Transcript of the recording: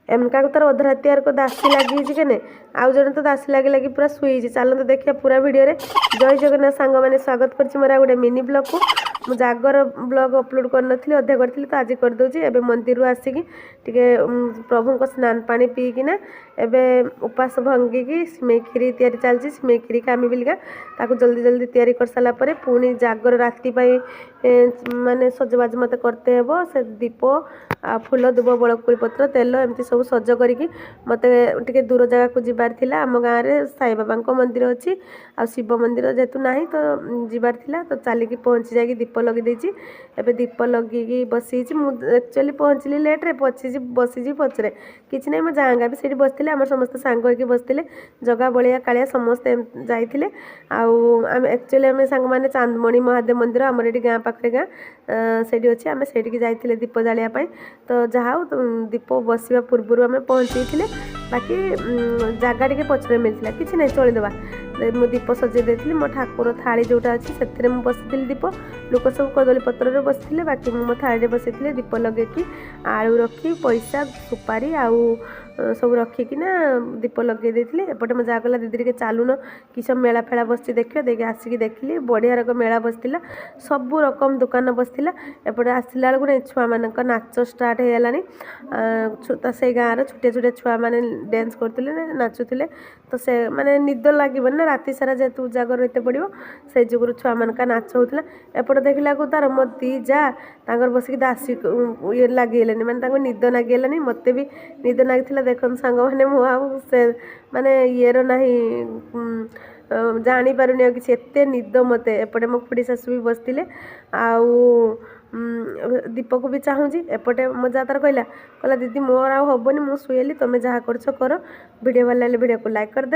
एमका तो अधराती को दासी लगी के आउ जन तो दासी लगे लगे पूरा शुई चलते देखिए पूरा वीडियो रे। जय जगन्नाथ सांग मैंने स्वागत कर मोर गोटे मिनी ब्लॉग को मु जागर ब्लॉग अपलोड कर नी अधे करी तो आज करदे एवं मंदिर आसिकी टे प्रभु को स्नान पानी पीकिना एवं उपास भंगिकी सिमई खीरी तैयारी चलती सिमई खीरी खामी बिलिका ताकू जल्दी जल्दी तैयारी कर सारा पर पुणी जागर राति माने सजबाज मत करते हे से दीप आ फूल दुब बड़कुड़ी पत्र तेल एमती सब सज करी मत टे दूर जगह को जबार थिला आम गाँव में साई बाबा मंदिर अच्छी आ शिव मंदिर जेतु ना तो जबार थिला तो चलिकी पहुँची जाकि दीप लगे देछि एबे दीप लगे बसी एक्चुअली पहुँचली लेट्रे बसी पचरे किसी ना मो जागा भी सीठी बसते आम समस्त सांग होकर बसते जगह बलिया कालिया समस्ते जाइए आम एक्चुअली आम सांग मैंने चांदमणि महादेव मंदिर आमर ये गाँ पाखे गाँ से अच्छे आम से जाइए दीप जालियापाई तो जहाँ दीप बसवा पूर्व आम पहुँची बाकी जगह टे पचरे मिलता किसी ना चलदेवा मु दीप सजे देती मो ठाकुर थाली जोटा अच्छी से बसी दीप लोक सब कदली पत्र बसते बाकी मो थाली बसई दीप लगे आलू रखी पैसा सुपारी आउ सब रखिकिना दीप लगे देती एपटे मैं जहाँ कहला दीदी के चलुन कि सब मेला फेला बस देखिए देखिए आसिक देखिली बढ़िया रकम मेला बसला सबू रकम दुकान बसला एपटे आसला बेलू नहीं छुआ मान नाच स्टार्ट हो गलानी से गाँव छोटिया छोटिया छुआ मैंने डांस करते नाचुले तो से माने निद लगे ना राति सारा जेतु जागर रहते पड़ो से जुगुरु छुआ मान नाच होता एपटे देखला तार मो दी जा तांकर बसिक दासी ये लगे माने निद लगे मत भी निद लगी देखन सांग मैंने मुझे माने येर ना जानी पारुनी कि एत निद मत एपटे मो खुड़ी शाशु भी बसते आउ दीप को भी चाहूँगी एपटे मो जा तार कहला दीदी मोर आ हेनी मुझे शुएली तुम्हें जहाँ कर भिडियो भल भिडियो को लाइक करदे।